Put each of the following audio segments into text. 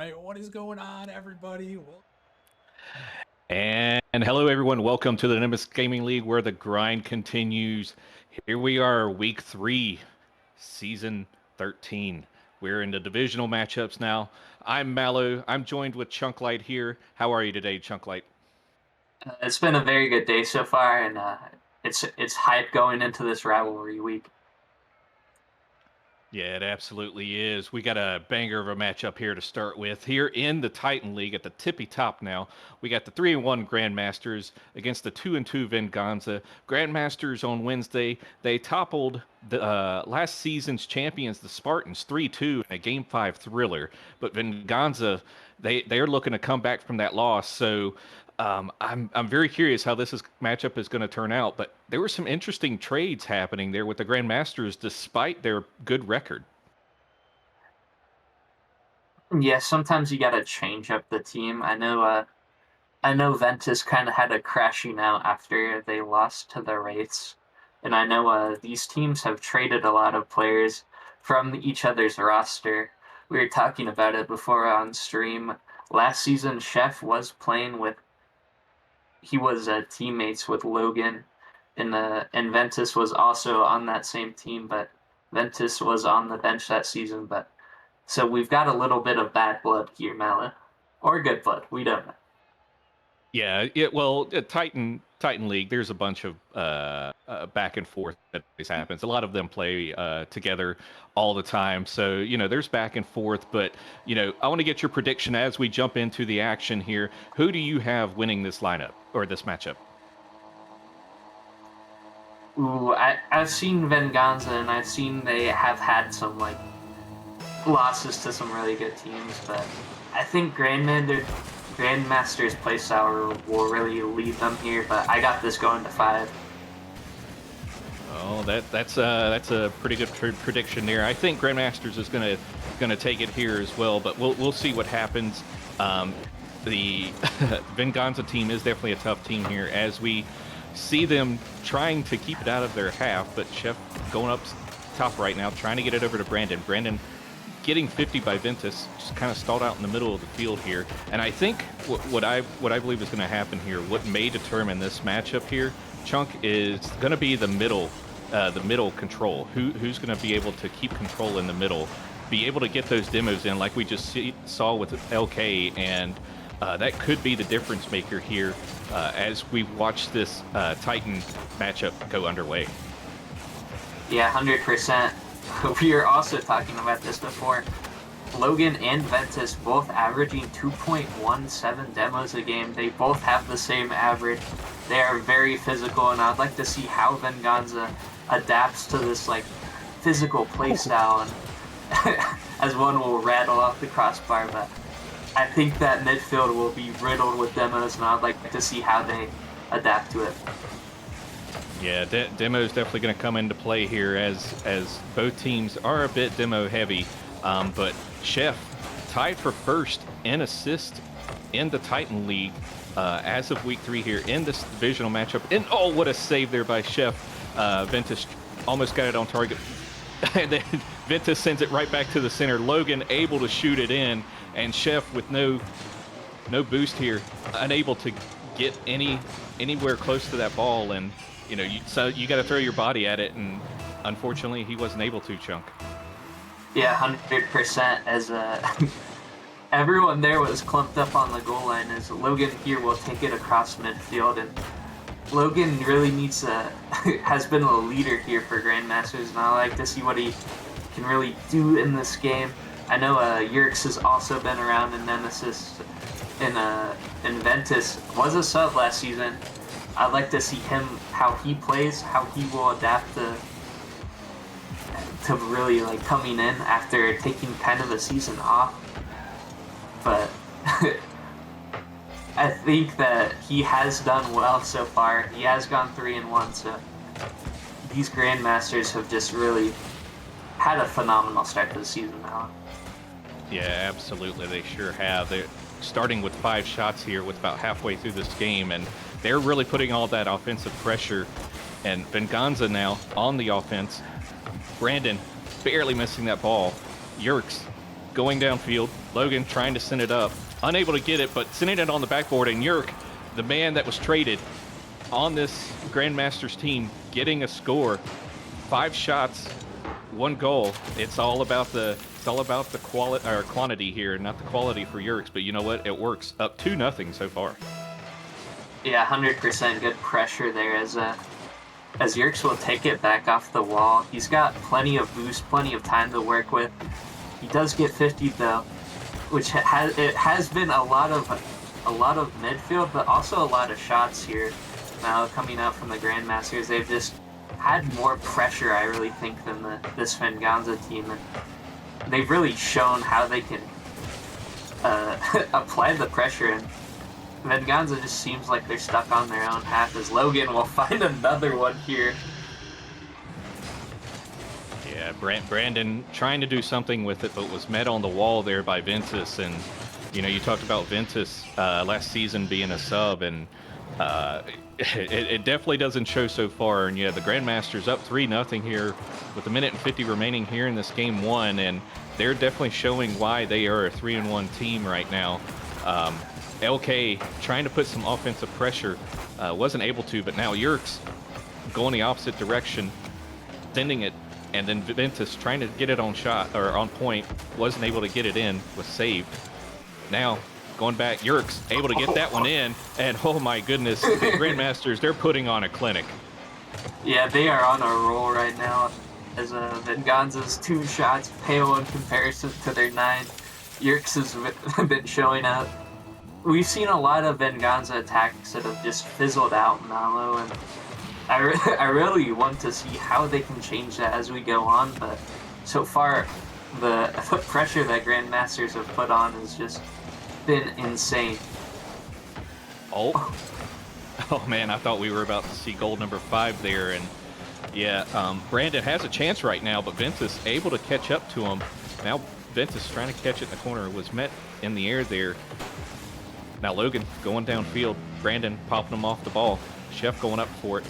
right, what is going on, everybody? And hello, everyone. Welcome to the Nemesis Gaming League, where the grind continues. Here we are, Week 3, Season 13. We're in the divisional matchups now. I'm Mallow. I'm joined with Chunklight here. How are you today, Chunklight? It's been a very good day so far, and it's hype going into this rivalry week. Yeah, it absolutely is. We got a banger of a matchup here to start with. Here in the Titan League at the tippy top now, we got the 3-1 Grandmasters against the 2-2 Venganza. Grandmasters on Wednesday, they toppled the last season's champions, the Spartans, 3-2 in a Game 5 thriller. But Venganza, they're looking to come back from that loss. So I'm very curious how this matchup is going to turn out, but there were some interesting trades happening there with the Grandmasters despite their good record. Yeah, sometimes you gotta change up the team. I know Ventus kind of had a crashing out after they lost to the Wraiths, and I know these teams have traded a lot of players from each other's roster. We were talking about it before on stream. Last season, Sheff was playing with he was teammates with Logan, and Ventus was also on that same team, but Ventus was on the bench that season. But so we've got a little bit of bad blood here, Mala, or good blood. We don't know. Yeah, Titan League, there's a bunch of back and forth that always happens. A lot of them play together all the time, so there's back and forth. But I want to get your prediction as we jump into the action here. Who do you have winning this lineup or this matchup? Ooh, I've seen Venganza, and I've seen they have had some losses to some really good teams, but I think Grandmaster's playstyle will really lead them here. But I got this going to 5. Oh, that's a pretty good prediction there. I think Grandmasters is gonna take it here as well, but we'll see what happens. The Venganza team is definitely a tough team here, as we see them trying to keep it out of their half, but Sheff going up top right now, trying to get it over to Brandon. Brandon getting 50 by Ventus, just kind of stalled out in the middle of the field here. And I think what I believe is going to happen here, what may determine this matchup here, Chunk, is going to be the middle control. Who's going to be able to keep control in the middle, be able to get those demos in, like we just saw with LK, and that could be the difference maker here as we watch this Titan matchup go underway. Yeah, 100%. We were also talking about this before. Logan and Ventus both averaging 2.17 demos a game. They both have the same average. They are very physical, and I'd like to see how Venganza adapts to this physical playstyle, and as one will rattle off the crossbar. But I think that midfield will be riddled with demos, and I'd like to see how they adapt to it. Yeah, demo is definitely going to come into play here, as both teams are a bit demo heavy. But Sheff tied for first in assist in the Titan League as of Week 3 here in this divisional matchup. And oh, what a save there by Sheff! Ventus almost got it on target, and then Ventus sends it right back to the center. Logan able to shoot it in, and Sheff with no boost here, unable to get anywhere close to that ball. And so you got to throw your body at it, and unfortunately he wasn't able to, Chunk. Yeah, 100%. As everyone there was clumped up on the goal line, as Logan here will take it across midfield, and Logan really needs has been a leader here for Grandmasters, and I like to see what he can really do in this game. I know Yerqrz has also been around in Nemesis, and Ventus was a sub last season. I'd like to see him, how he plays, how he will adapt to really coming in after taking kind of a season off. But I think that he has done well so far. He has gone 3-1, so these Grandmasters have just really had a phenomenal start to the season now. Yeah, absolutely, they sure have. They're starting with 5 shots here with about halfway through this game, and they're really putting all that offensive pressure. And Venganza now on the offense. Brandon barely missing that ball. Yerqrz going downfield. Logan trying to send it up. Unable to get it, but sending it on the backboard. And Yerqrz, the man that was traded on this Grandmasters team, getting a score. 5 shots, 1 goal. It's all about the quality or quantity here, not the quality for Yerqrz. But you know what? It works. Up 2-0 so far. Yeah, 100% good pressure there as Yerqrz will take it back off the wall. He's got plenty of boost, plenty of time to work with. He does get 50 though, which has been a lot of midfield, but also a lot of shots here now coming out from the Grandmasters. They've just had more pressure, I really think, than this Venganza team, and they've really shown how they can apply the pressure. And Venganza just seems like they're stuck on their own half, as Logan will find another one here. Yeah, Brandon trying to do something with it, but was met on the wall there by Ventus. And, you know, you talked about Ventus last season being a sub, and it definitely doesn't show so far. And, yeah, the Grandmasters up 3-0 here with 1:50 remaining here in this game 1, and they're definitely showing why they are a 3-1 team right now. LK trying to put some offensive pressure, wasn't able to, but now Yerqrz going the opposite direction, sending it, and then Ventus trying to get it on shot or on point, wasn't able to get it in, was saved. Now going back, Yerqrz able to get that one in, and oh my goodness, the Grandmasters, they're putting on a clinic. Yeah, they are on a roll right now, as Venganza's 2 shots pale in comparison to their 9. Yerqrz has been showing out. We've seen a lot of Venganza attacks that have just fizzled out now, and I really want to see how they can change that as we go on, but so far the pressure that Grandmasters have put on has just been insane. Oh man, I thought we were about to see goal number 5 there, and yeah, Brandon has a chance right now, but Ventus able to catch up to him. Now Ventus trying to catch it in the corner, was met in the air there. Now Logan going downfield, Brandon popping him off the ball. Sheff going up for it.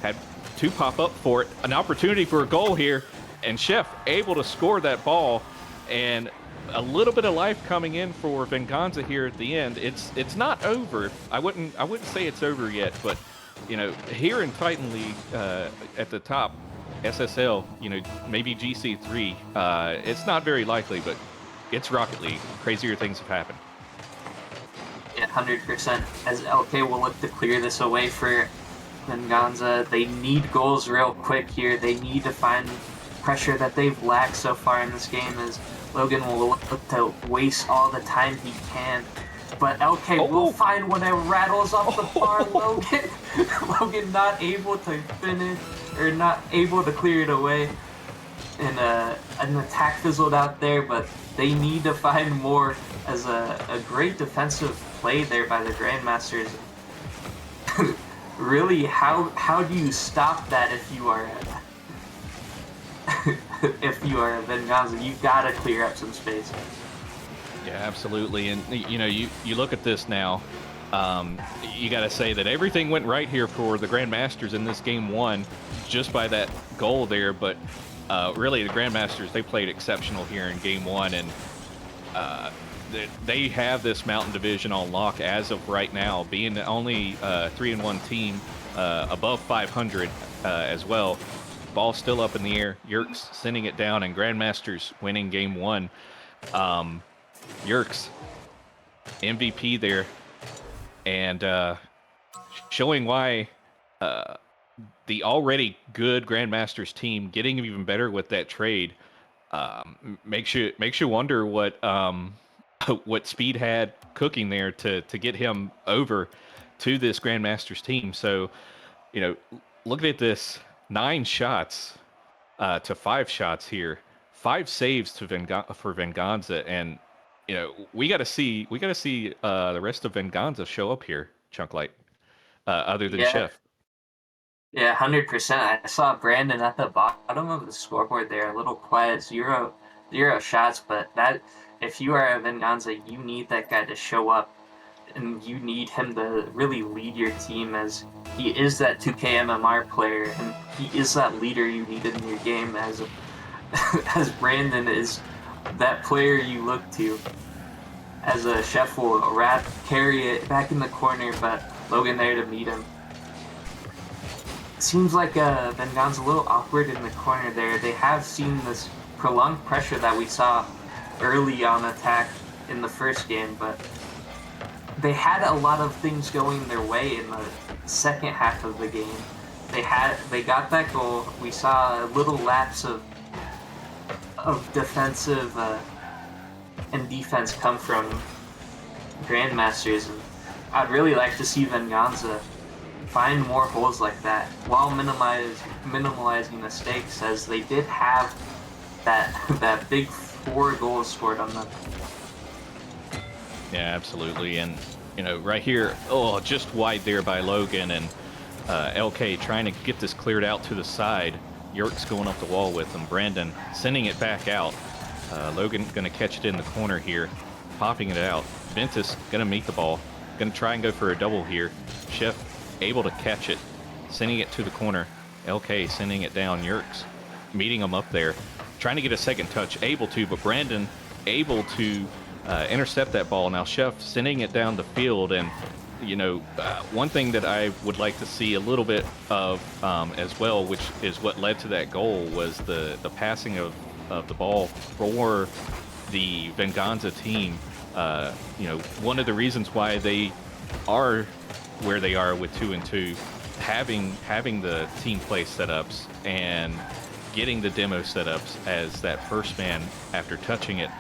Had 2 pop up for it. An opportunity for a goal here, and Sheff able to score that ball, and a little bit of life coming in for Venganza here at the end. It's not over. I wouldn't say it's over yet, but you know, here in Titan League at the top, SSL, you know, maybe GC3, it's not very likely, but it's Rocket League. Crazier things have happened. Yeah, 100%. As LK will look to clear this away for Venganza. They need goals real quick here. They need to find pressure that they've lacked so far in this game, as Logan will look to waste all the time he can. But LK will find one that rattles off the bar. Logan not able to finish, or not able to clear it away. And an attack fizzled out there, but they need to find more, as a great defensive play there by the Grandmasters. Really, how do you stop that if you are a Venganza? You gotta clear up some space. Yeah, absolutely. And you know, you look at this now, you gotta say that everything went right here for the Grandmasters in this game 1, just by that goal there. But really, the Grandmasters, they played exceptional here in game 1, and they have this Mountain Division on lock as of right now, being the only 3-1 team above 500 as well. Ball still up in the air. Yerqrz sending it down, and Grandmasters winning game 1. Yerqrz, MVP there, and showing why the already good Grandmasters team getting even better with that trade makes you wonder what Speed had cooking there to get him over to this Grandmasters team. So, you know, looking at this, 9 shots to 5 shots here, 5 saves to for Venganza, and you know, we got to see the rest of Venganza show up here, Chunklight, other than Sheff. Yeah, 100%. I saw Brandon at the bottom of the scoreboard there, a little quiet, 0 shots, but that, if you are a Venganza, you need that guy to show up, and you need him to really lead your team, as he is that 2K MMR player, and he is that leader you need in your game, as Brandon is that player you look to. As a Sheff will carry it back in the corner, but Logan there to meet him. Seems like Venganza a little awkward in the corner there. They have seen this prolonged pressure that we saw early on attack in the first game, but they had a lot of things going their way in the second half of the game. They got that goal. We saw a little lapse of defensive and defense come from Grandmasters, and I'd really like to see Venganza find more holes like that while minimalizing mistakes, as they did have that big 4 goals scored on them. Yeah, absolutely. And right here, just wide there by Logan, and LK trying to get this cleared out to the side. Yerqrz going up the wall with him. Brandon sending it back out. Logan going to catch it in the corner here, popping it out. Ventus going to meet the ball. Going to try and go for a double here. Sheff able to catch it, sending it to the corner. LK sending it down. Yerqrz meeting him up there, trying to get a second touch. Able to, but Brandon able to intercept that ball. Now Sheff sending it down the field, and one thing that I would like to see a little bit of as well, which is what led to that goal, was the passing of the ball for the Venganza team. One of the reasons why they are where they are with 2-2, having the team play setups and getting the demo setups as that first man after touching it,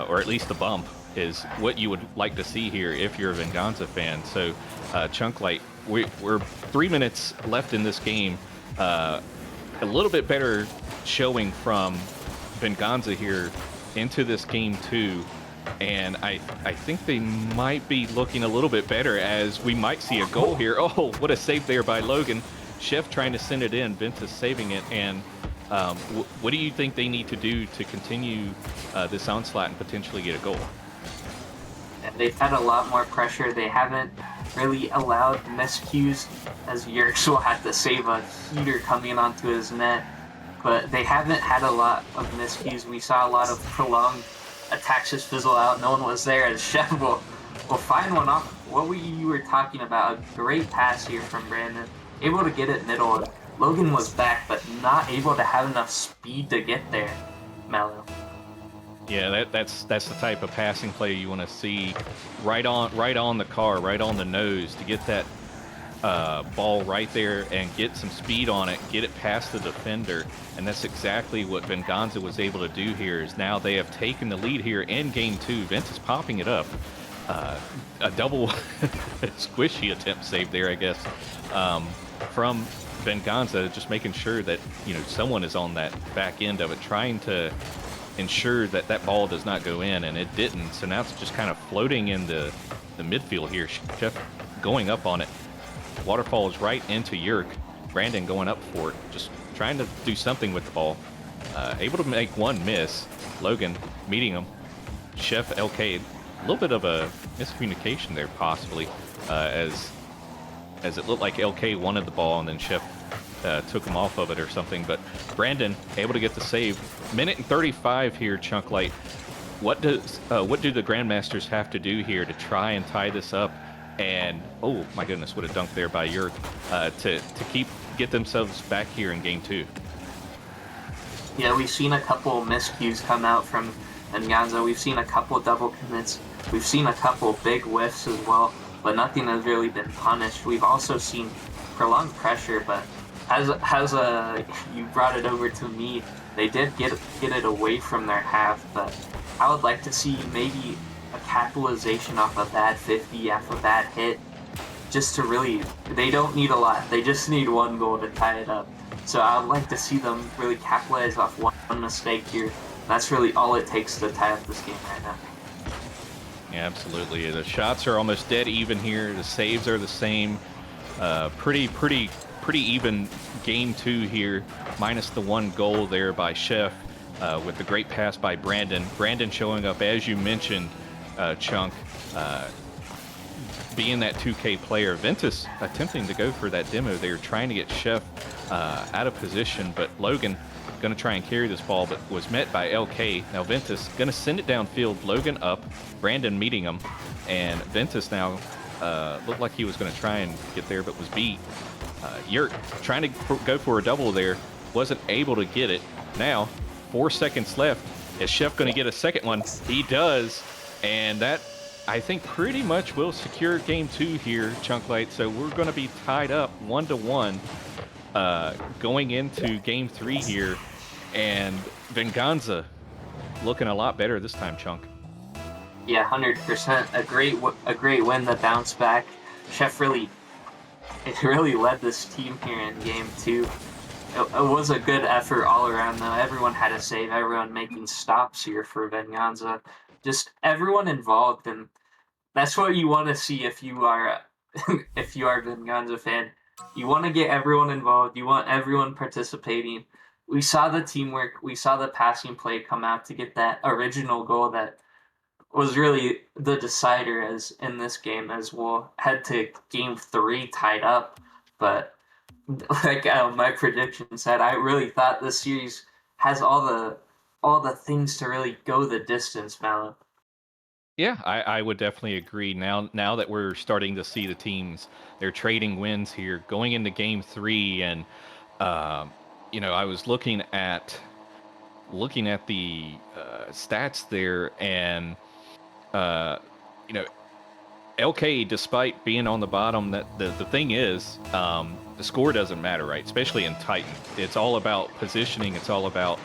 or at least the bump, is what you would like to see here if you're a Venganza fan. So Chunklight, we're 3 minutes left in this game. A little bit better showing from Venganza here into this game too, and I think they might be looking a little bit better, as we might see a goal here. Oh, what a save there by Logan. Sheff trying to send it in, Ventus saving it. And what do you think they need to do to continue this onslaught and potentially get a goal? They've had a lot more pressure. They haven't really allowed miscues, as Yerqrz will have to save a heater coming onto his net. But they haven't had a lot of miscues. We saw a lot of prolonged attacks just fizzle out. No one was there, as Sheff will find one off. What you were talking about, a great pass here from Brandon. Able to get it middle. Logan was back, but not able to have enough speed to get there, Mello. Yeah, that's the type of passing play you want to see, right on the car, right on the nose, to get that ball right there and get some speed on it, get it past the defender. And that's exactly what Venganza was able to do here. Is now they have taken the lead here in game 2. Ventus popping it up. A double squishy attempt save there, I guess, from Venganza, just making sure that someone is on that back end of it, trying to ensure that that ball does not go in, and it didn't. So now it's just kind of floating in the midfield here. Sheff going up on it. Waterfalls right into Yerqrz. Brandon going up for it, just trying to do something with the ball. Able to make one miss. Logan meeting him. Sheff, LK, a little bit of a miscommunication there possibly, as it looked like LK wanted the ball and then Sheff took him off of it or something. But Brandon able to get the save. Minute and 35 here, Chunklight. What do the Grandmasters have to do here to try and tie this up? And oh my goodness, what a dunk there by Yerqrz, to get themselves back here in game 2. Yeah, we've seen a couple miscues come out from Venganza. We've seen a couple double commits. We've seen a couple big whiffs as well, but nothing has really been punished. We've also seen prolonged pressure, but as you brought it over to me, they did get it away from their half. But I would like to see maybe a capitalization off a bad 50, off a bad hit, just to really, they don't need a lot. They just need one goal to tie it up. So I would like to see them really capitalize off one mistake here. That's really all it takes to tie up this game right now. Yeah, absolutely. The shots are almost dead even here. The saves are the same. Pretty even game 2 here, minus the one goal there by Sheff, with the great pass by Brandon. Brandon showing up, as you mentioned, Chunk, being that 2K player. Ventus attempting to go for that demo. They were trying to get Sheff out of position, but Logan going to try and carry this ball, but was met by LK. Now Ventus going to send it downfield. Logan up, Brandon meeting him, and Ventus now looked like he was going to try and get there, but was beat. Yerqrz trying to go for a double there, wasn't able to get it. Now 4 seconds left. Is Sheff going to get a second one? He does, and that, I think, pretty much will secure game 2 here, Chunklight. So we're going to be tied up 1-1 going into game 3 here, and Venganza looking a lot better this time, Chunk. Yeah, 100%. A great win, the bounce back. Sheff really led this team here in game 2. It was a good effort all around, though. Everyone had a save, everyone making stops here for Venganza. Just everyone involved, and that's what you want to see if you are if you are a Venganza fan. You want to get everyone involved. You want everyone participating. We saw the teamwork. We saw the passing play come out to get that original goal that was really the decider as in this game, as we'll head to game 3 tied up. But like my prediction said, I really thought this series has all the things to really go the distance, Malin. Yeah, I would definitely agree. Now that we're starting to see the teams, they're trading wins here, going into game 3, and I was looking at the stats there, and LK, despite being on the bottom, that the thing is, the score doesn't matter, right? Especially in Titan, it's all about positioning. It's all about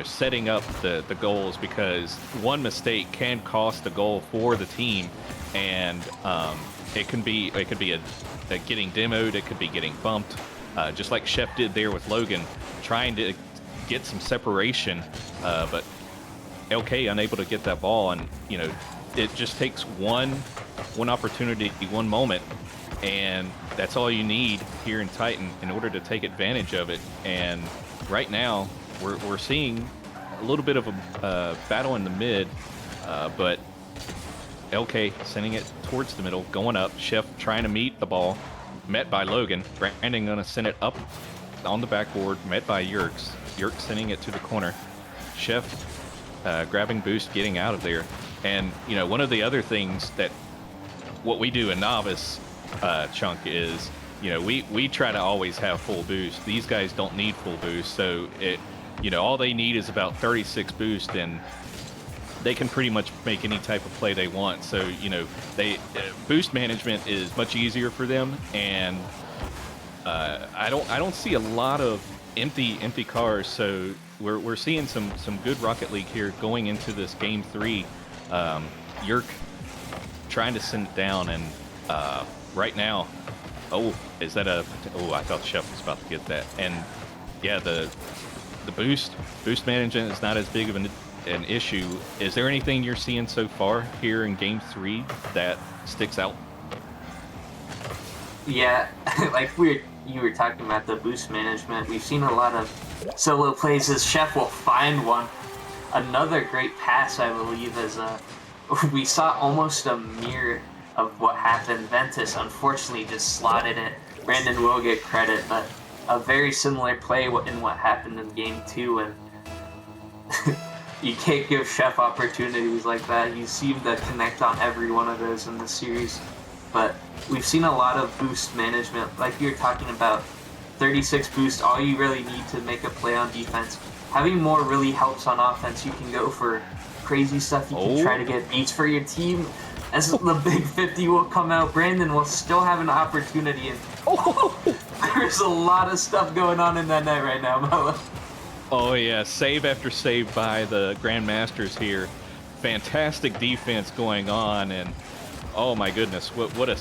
setting up the goals, because one mistake can cost a goal for the team, and it could be a getting demoed, it could be getting bumped, just like Sheff did there with Logan, trying to get some separation, but LK unable to get that ball, and it just takes one opportunity, one moment, and that's all you need here in Titan in order to take advantage of it. And right now we're seeing a little bit of a battle in the mid, but LK sending it towards the middle, going up. Sheff trying to meet the ball, met by Logan. Brandon gonna send it up on the backboard, met by Yerqrz. Yerqrz sending it to the corner. Sheff grabbing boost, getting out of there. And one of the other things that what we do in novice, Chunk, is we try to always have full boost. These guys don't need full boost, so all they need is about 36 boost, and they can pretty much make any type of play they want. So they boost management is much easier for them, and I don't see a lot of empty cars. So we're seeing some good Rocket League here going into this game 3. Yerqrz trying to send it down, and right now, is that I thought Sheff was about to get that. And yeah, the boost management is not as big of an issue. Is there anything you're seeing so far here in game 3 that sticks out? Yeah, like you were talking about the boost management. We've seen a lot of solo plays as Sheff will find one. Another great pass, I believe, is we saw almost a mirror of what happened. Ventus unfortunately just slotted it. Brandon will get credit, but a very similar play in what happened in game 2, and you can't give Sheff opportunities like that. You seem to connect on every one of those in the series. But we've seen a lot of boost management, like you were talking about. 36 boost, all you really need to make a play on defense. Having more really helps on offense. You can go for crazy stuff. You can try to get beats for your team. As the big 50 will come out, Brandon will still have an opportunity. And there's a lot of stuff going on in that net right now, Melo. Oh yeah, save after save by the Grandmasters here. Fantastic defense going on, and oh my goodness, what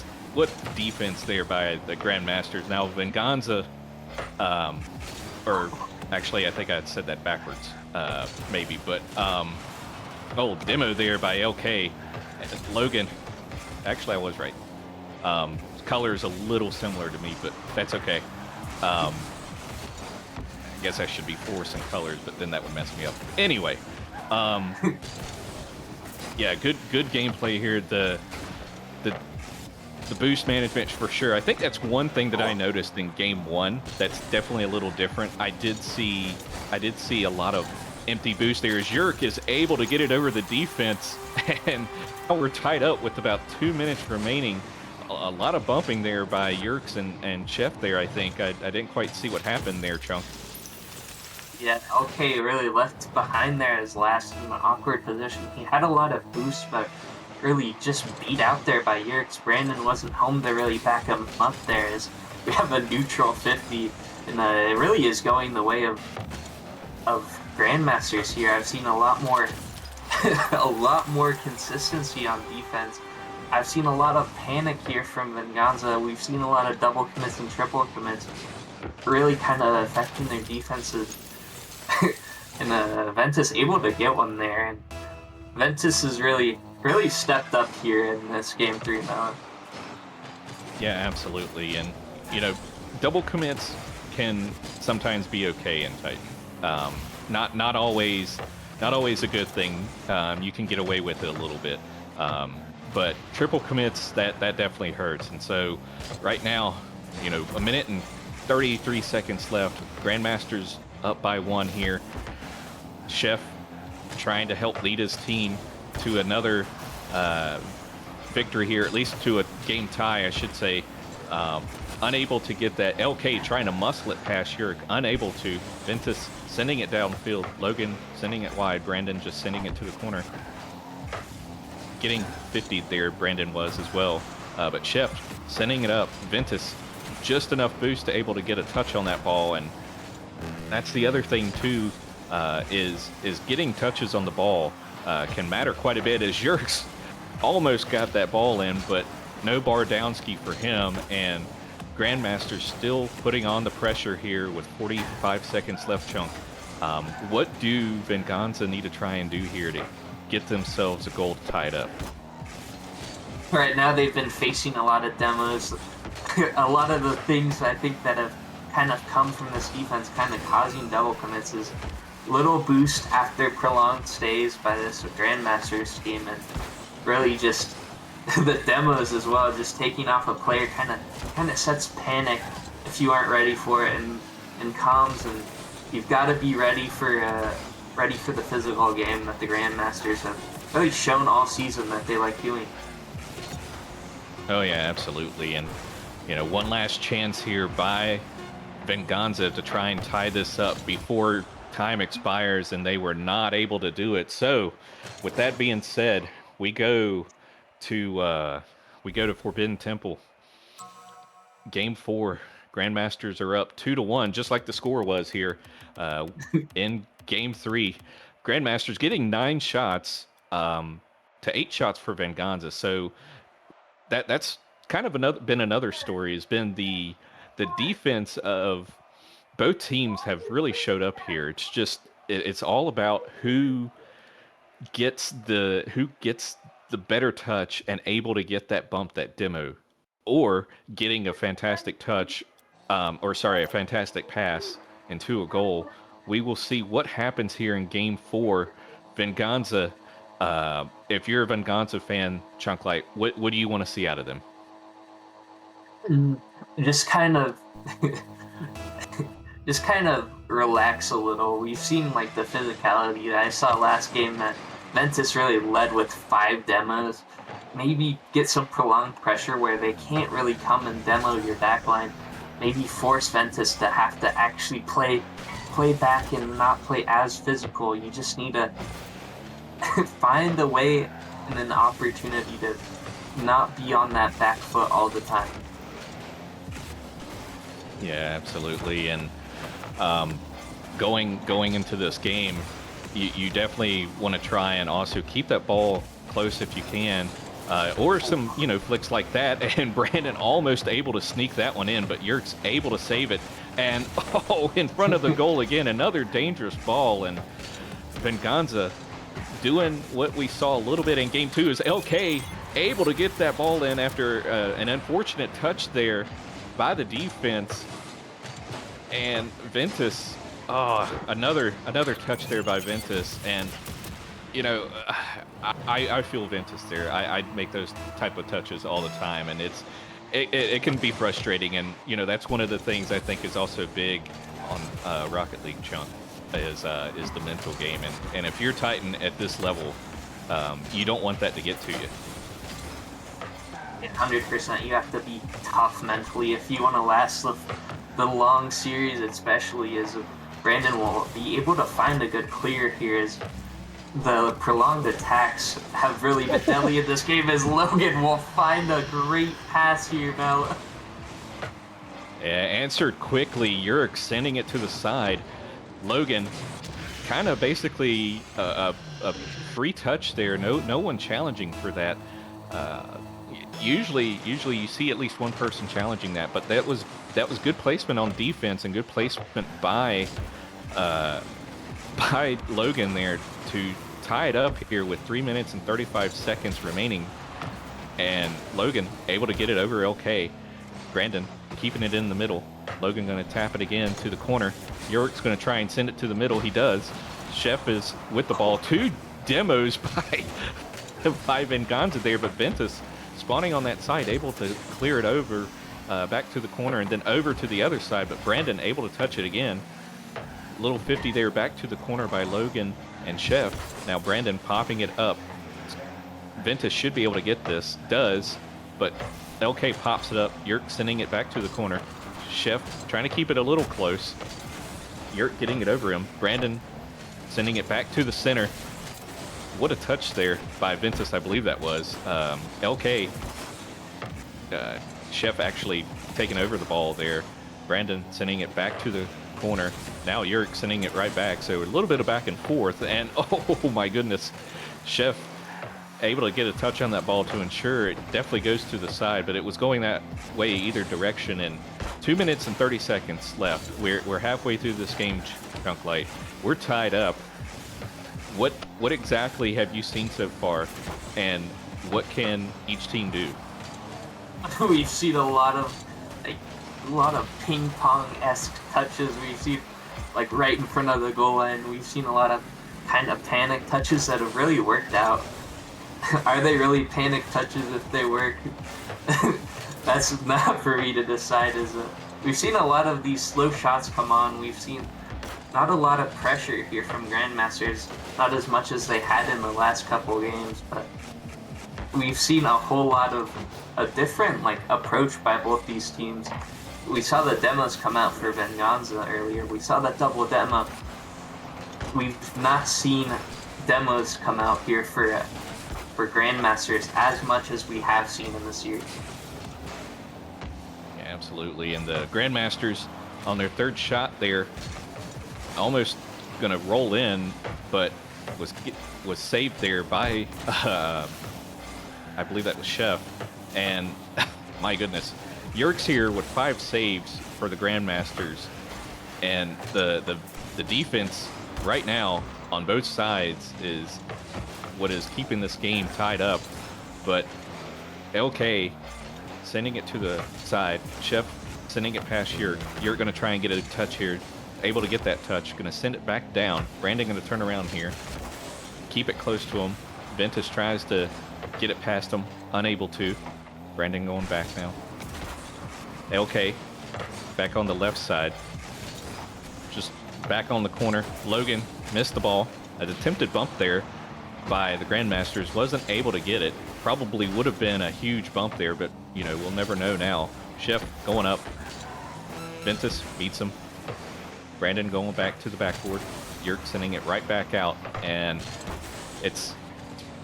defense there by the Grandmasters. Now Venganza, or actually I think I said that backwards, maybe, but demo there by LK. Logan, actually I was right. Color's a little similar to me, but that's okay. I guess I should be forcing colors, but then that would mess me up. Anyway, yeah, good gameplay here. the boost management for sure. I think that's one thing that I noticed in game 1 that's definitely a little different. I did see a lot of empty boost there as Yerqrz is able to get it over the defense, and now we're tied up with about 2 minutes remaining. A lot of bumping there by Yerqrz and Sheff there, I think. I didn't quite see what happened there, Chunk. Yeah, LK really left behind there as last in an awkward position. He had a lot of boost, but really just beat out there by Yerqrz. Brandon wasn't home to really back him up there as we have a neutral 50, and it really is going the way of Grandmasters here. I've seen a lot more a lot more consistency on defense. I've seen a lot of panic here from Venganza. We've seen a lot of double commits and triple commits really kind of affecting their defenses. And Ventus able to get one there, and Ventus has really stepped up here in this game 3 now. Yeah, absolutely. And double commits can sometimes be okay in Titan. Not always a good thing. You can get away with it a little bit. But triple commits, that definitely hurts. And so right now, 1 minute and 33 seconds left. Grandmasters up by 1 here. Sheff trying to help lead his team to another victory here, at least to a game tie, I should say. Unable to get that. LK trying to muscle it past Yerqrz, unable to. Ventus sending it downfield. Logan sending it wide. Brandon just sending it to the corner. Getting 50 there, Brandon was as well. But Sheff sending it up. Ventus just enough boost to able to get a touch on that ball. And that's the other thing too, is getting touches on the ball can matter quite a bit, as Yerqrz almost got that ball in, but no bar down ski for him, and Grandmaster still putting on the pressure here with 45 seconds left, Chunk. What do Venganza need to try and do here to get themselves a goal tied up? Right now they've been facing a lot of demos. A lot of the things I think that have kind of come from this defense kind of causing double commits is little boost after prolonged stays by this Grandmasters team, and really just the demos as well, just taking off a player kind of sets panic if you aren't ready for it, and comms, and you've got to be ready for the physical game that the Grandmasters have really shown all season that they like doing. Oh yeah, absolutely. And one last chance here by Venganza to try and tie this up before time expires, and they were not able to do it. So with that being said, we go to Forbidden Temple. Game 4. Grandmasters are up 2-1, just like the score was here in Game 3. Grandmasters getting 9 shots to 8 shots for Venganza. So that's kind of been another story. Has been the defense of both teams have really showed up here. It's just it's all about who gets the better touch and able to get that bump, that demo, or getting a fantastic touch, a fantastic pass into a goal. We will see what happens here in Game 4. Venganza, if you're a Venganza fan, Chunklight, what do you want to see out of them? Just kind of relax a little. We've seen like the physicality that I saw last game that Ventus really led with 5 demos. Maybe get some prolonged pressure where they can't really come and demo your backline. Maybe force Ventus to have to actually play back and not play as physical. You just need to find a way and an opportunity to not be on that back foot all the time. Yeah, absolutely. And going into this game, you definitely want to try and also keep that ball close if you can, or some flicks like that. And Brandon almost able to sneak that one in, but Yerqrz able to save it, and in front of the goal again, another dangerous ball. And Venganza doing what we saw a little bit in Game 2 is LK able to get that ball in after an unfortunate touch there by the defense. And Ventus, another touch there by Ventus, and You know, I feel Ventus there. I make those type of touches all the time, and it can be frustrating. And you know, that's one of the things I think is also big on Rocket League, Chunk, is the mental game. And if you're Titan at this level, you don't want that to get to you. 100%. You have to be tough mentally if you want to last the long series, especially as Brandon will be able to find a good clear here as the prolonged attacks have really been deadly in this game, as Logan will find a great pass here now. Yeah, answered quickly. Yerqrz sending it to the side. Logan kind of basically a free touch there. No one challenging for that. Usually you see at least one person challenging that, but that was good placement on defense and good placement by Logan there to tie it up here with 3 minutes and 35 seconds remaining. And Logan able to get it over LK. Brandon keeping it in the middle. Logan going to tap it again to the corner. Yerqrz going to try and send it to the middle. He does. Sheff is with the ball. 2 demos by Venganza there, but Ventus spawning on that side, able to clear it over back to the corner and then over to the other side, but Brandon able to touch it again. Little 50 there back to the corner by Logan and Sheff. Now Brandon popping it up. Ventus should be able to get this. Does, but LK pops it up. Yerqrz sending it back to the corner. Sheff trying to keep it a little close. Yerqrz getting it over him. Brandon sending it back to the center. What a touch there by Ventus, I believe that was. LK, Sheff actually taking over the ball there. Brandon sending it back to the corner. Now Yerqrz sending it right back. So a little bit of back and forth. And oh my goodness, Sheff able to get a touch on that ball to ensure it definitely goes to the side, but it was going that way either direction. And 2 minutes and 30 seconds left. We're halfway through this game, Chunk Light. We're tied up. What exactly have you seen so far, and what can each team do? We've seen a lot of ping pong-esque touches. We've seen like right in front of the goal line. We've seen a lot of kind of panic touches that have really worked out. Are they really panic touches if they work? That's not for me to decide. We've seen a lot of these slow shots come on. We've seen not a lot of pressure here from Grandmasters, not as much as they had in the last couple games, but we've seen a whole lot of a different approach by both these teams. We saw the demos come out for Venganza earlier. We saw that double demo. We've not seen demos come out here for Grandmasters as much as we have seen in the series. Yeah, absolutely. And the Grandmasters on their third shot there, almost going to roll in, but was saved there by I believe that was Sheff. And my goodness, Yerqrz here with 5 saves for the Grandmasters, and the defense right now on both sides is what is keeping this game tied up. But LK sending it to the side, Sheff sending it past Yerqrz. Yerqrz going to try and get a touch here. Able to get that touch. Going to send it back down. Brandon going to turn around here. Keep it close to him. Ventus tries to get it past him. Unable to. Brandon going back now. LK back on the left side. Just back on the corner. Logan missed the ball. An attempted bump there by the Grandmasters. Wasn't able to get it. Probably would have been a huge bump there, but you know, we'll never know now. Sheff going up. Ventus beats him. Brandon going back to the backboard. Yerqrz sending it right back out. And it's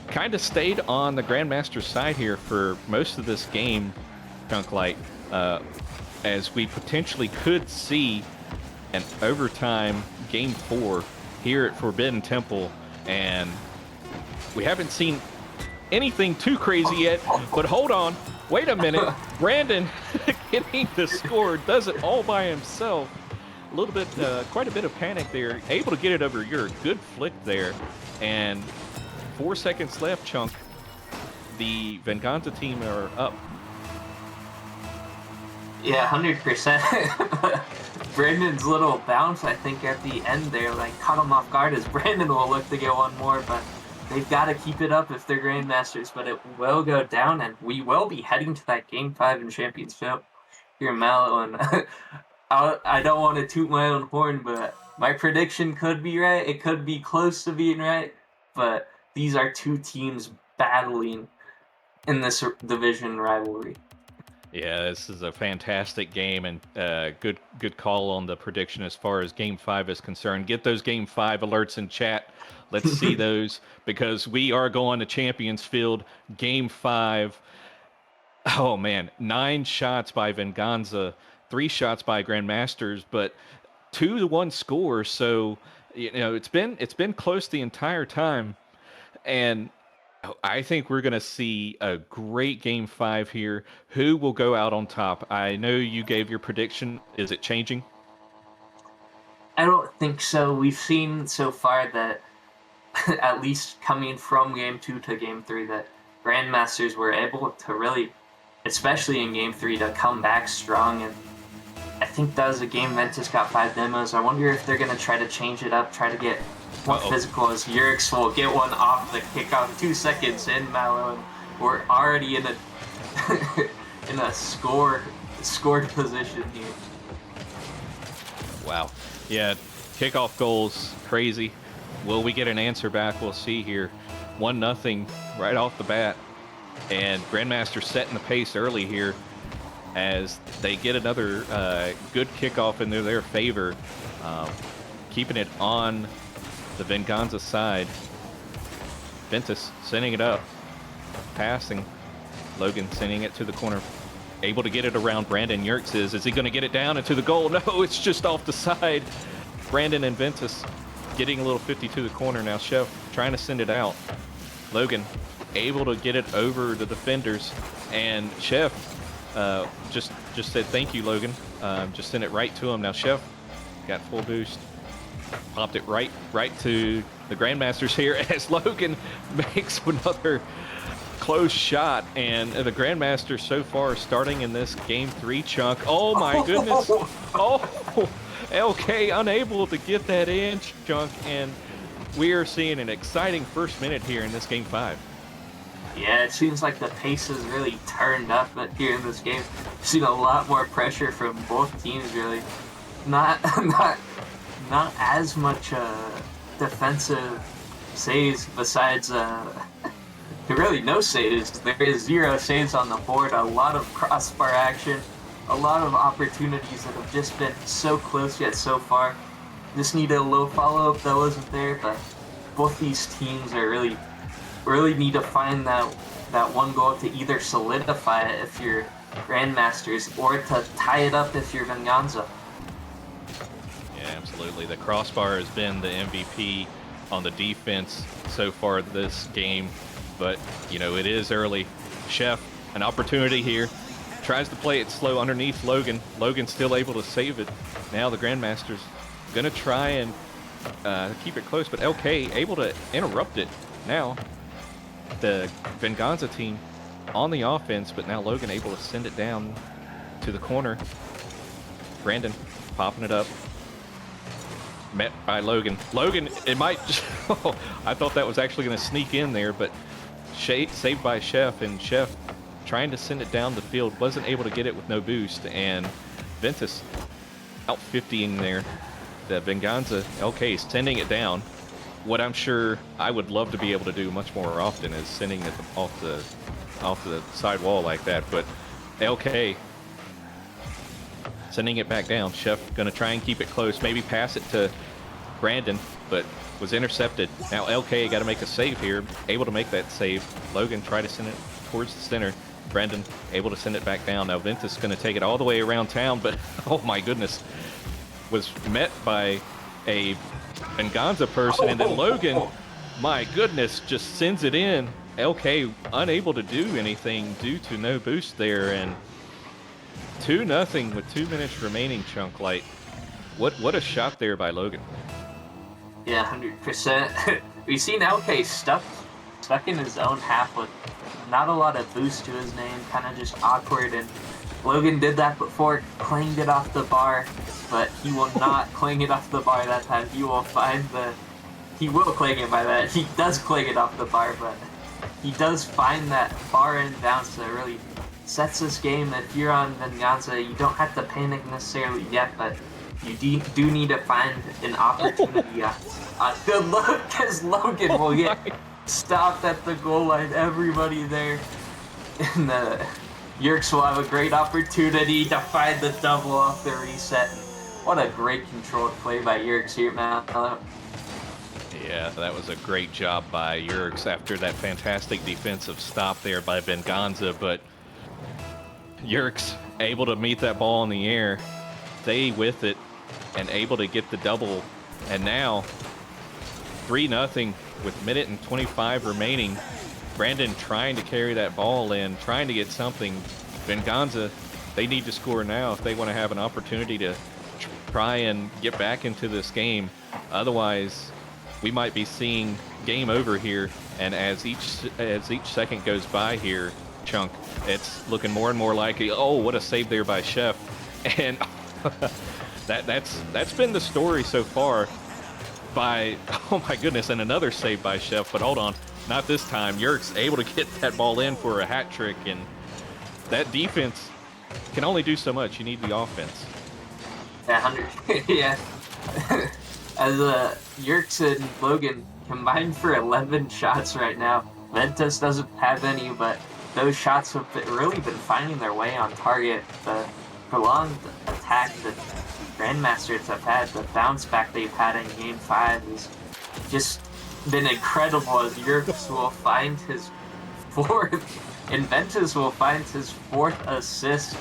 kind of stayed on the Grandmaster's side here for most of this game, Chunk Light, as we potentially could see an overtime Game 4 here at Forbidden Temple. And we haven't seen anything too crazy yet, but hold on. Wait a minute. Brandon getting the score, does it all by himself. A little bit, quite a bit of panic there. Able to get it over Yerqrz. Good flick there. And 4 seconds left, Chunk. The Venganza team are up. Yeah, 100%. Brandon's little bounce, I think, at the end there, caught him off guard as Brandon will look to get one more, but they've got to keep it up if they're Grandmasters, but it will go down, and we will be heading to that Game 5 in Championship here in Mallow, and I don't want to toot my own horn, but my prediction could be right. It could be close to being right, but these are two teams battling in this division rivalry. Yeah, this is a fantastic game, and good call on the prediction as far as Game 5 is concerned. Get those Game 5 alerts in chat. Let's see those, because we are going to Champions Field, Game 5. Oh, man, 9 shots by Venganza, 3 shots by Grandmasters, but 2-1 score. So, it's been close the entire time, and I think we're going to see a great Game 5 here. Who will go out on top? I know you gave your prediction. Is it changing? I don't think so. We've seen so far that, at least coming from Game 2 to Game 3, that Grandmasters were able to really, especially in Game 3, to come back strong. And I think that was a game Ventus got 5 demos. I wonder if they're going to try to change it up, try to get more physical, as Yerqrz will get one off the kickoff 2 seconds in Mallow, and we're already in a in a scored position here. Wow. Yeah, kickoff goals, crazy. Will we get an answer back? We'll see here. 1-0 right off the bat. And Grandmaster setting the pace early here as they get another good kickoff in their favor. Keeping it on the Venganza side. Ventus sending it up. Passing. Logan sending it to the corner. Able to get it around Brandon. Yerqrz is he going to get it down into the goal? No, it's just off the side. Brandon and Ventus getting a little 50 to the corner now. Sheff trying to send it out. Logan able to get it over the defenders. And Sheff just said thank you, Logan. Just sent it right to him. Now Sheff got full boost. Popped it right to the Grandmasters here as Logan makes another close shot, and the Grandmaster so far starting in this Game 3 chunk. Oh my goodness. Oh, LK unable to get that in chunk, and we are seeing an exciting first minute here in this Game 5. Yeah, it seems like the pace has really turned up here in this game. We've seen a lot more pressure from both teams, really. Not as much defensive saves besides really no saves. There is 0 saves on the board, a lot of crossbar action, a lot of opportunities that have just been so close yet so far. Just needed a little follow-up that wasn't there, but both these teams are really need to find that one goal to either solidify it if you're Grandmasters or to tie it up if you're Venganza. Yeah, absolutely. The crossbar has been the MVP on the defense so far this game, but it is early. Sheff, an opportunity here, tries to play it slow underneath Logan. Logan still able to save it. Now the Grandmasters gonna try and keep it close, but LK able to interrupt it. Now the Venganza team on the offense, but now Logan able to send it down to the corner. Brandon popping it up. Met by Logan. Logan, it might I thought that was actually going to sneak in there, but saved by Sheff, and Sheff trying to send it down the field, wasn't able to get it with no boost, and Ventus out 50ing there. The Venganza LK sending it down. What I'm sure I would love to be able to do much more often is sending it off the side wall like that, but LK sending it back down. Sheff going to try and keep it close, maybe pass it to Brandon, but was intercepted. Now LK got to make a save here, able to make that save. Logan tried to send it towards the center. Brandon able to send it back down. Now Ventus going to take it all the way around town, but oh my goodness, was met by a Venganza person, and then Logan, my goodness, just sends it in. LK unable to do anything due to no boost there, and 2-0 with 2 minutes remaining, Chunk Light. What a shot there by Logan. Yeah, 100%. We've seen LK stuck in his own half with not a lot of boost to his name, kind of just awkward, and Logan did that before, clanged it off the bar, but he will not clang it off the bar that time. He will find he will clang it by that. He does clang it off the bar, but he does find that bar and bounce that really sets this game. If you're on Venganza, you don't have to panic necessarily yet, but you do need to find an opportunity. Good luck, because Logan will get stopped at the goal line. Everybody there. And Yerqrz will have a great opportunity to find the double off the reset. What a great controlled play by Yerqrz here, man. Yeah, that was a great job by Yerqrz after that fantastic defensive stop there by Venganza, but Yerqrz able to meet that ball in the air, stay with it, and able to get the double. And now 3-0 with minute and 25 remaining. Brandon trying to carry that ball in, trying to get something. Venganza, they need to score now if they want to have an opportunity to try and get back into this game. Otherwise, we might be seeing game over here. And as each second goes by here, Chunk, it's looking more and more like, oh, what a save there by Sheff. And that's been the story so far. By, oh my goodness, and another save by Sheff, but hold on, not this time. Yerqrz able to get that ball in for a hat trick, and that defense can only do so much. You need the offense. Yeah, yeah. As Yerqrz and Logan combined for 11 shots right now. Ventus doesn't have any, but those shots have really been finding their way on target. The prolonged attack that Grandmasters have had, the bounce back they've had in Game 5 has just been incredible, as Yerqrz will find his 4th, and Ventus will find his 4th assist.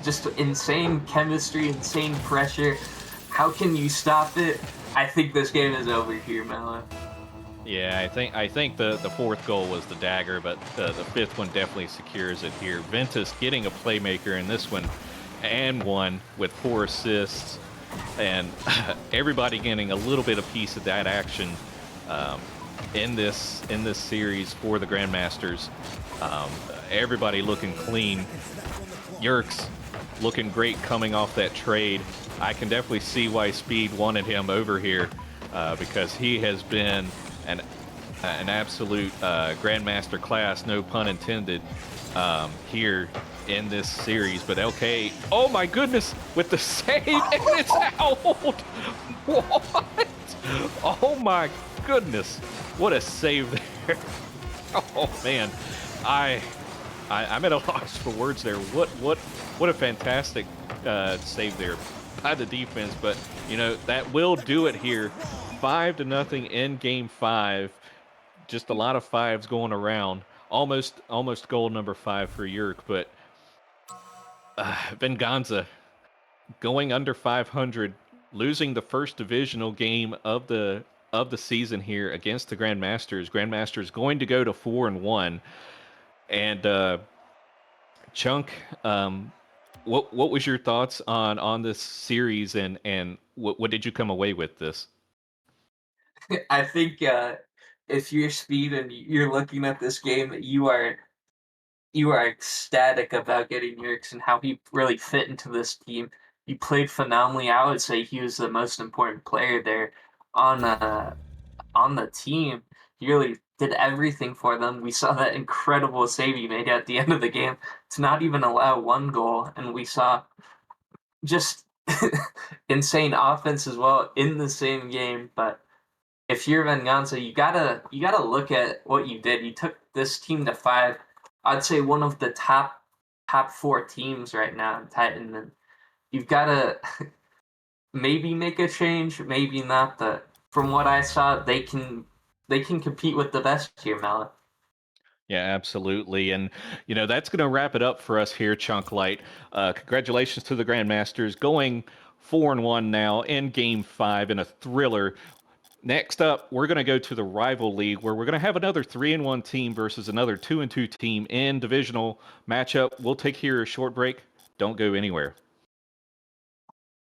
Just insane chemistry, insane pressure. How can you stop it? I think this game is over here, Mello. Yeah, I think the 4th goal was the dagger, but the 5th one definitely secures it here. Ventus getting a playmaker in this one, and one with 4 assists, and everybody getting a little bit of piece of that action in this series for the Grandmasters. Everybody looking clean. Yerqrz looking great coming off that trade. I can definitely see why Speed wanted him over here, because he has been an absolute Grandmaster class, no pun intended, here in this series. But LK, oh my goodness, with the save, and it's out! What? Oh my goodness, what a save there. Oh man, I'm at a loss for words there. What a fantastic save there by the defense. But you know, that will do it here. 5-0 in Game 5. Just a lot of 5s going around. Almost goal number 5 for Yerqrz, but Venganza going under 500, losing the first divisional game of the season here against the Grandmasters. Grandmasters going to go to 4-1, and Chunk, what was your thoughts on this series, and what did you come away with this? I think if you're Speed and you're looking at this game, you are ecstatic about getting Yerqrz and how he really fit into this team. He played phenomenally. I would say he was the most important player there on the team. He really did everything for them. We saw that incredible save he made at the end of the game to not even allow 1 goal, and we saw just insane offense as well in the same game. But if you're Venganza, you gotta look at what you did. You took this team to 5. I'd say one of the top 4 teams right now in Titan. And you've gotta maybe make a change, maybe not. But from what I saw, they can compete with the best here, Mallet. Yeah, absolutely. And, you know, that's going to wrap it up for us here, Chunk Light. Congratulations to the Grandmasters going 4-1 now in Game 5 in a thriller. Next up, we're going to go to the Rival League, where we're going to have another 3-1 team versus another 2-2 team in divisional matchup. We'll take here a short break. Don't go anywhere.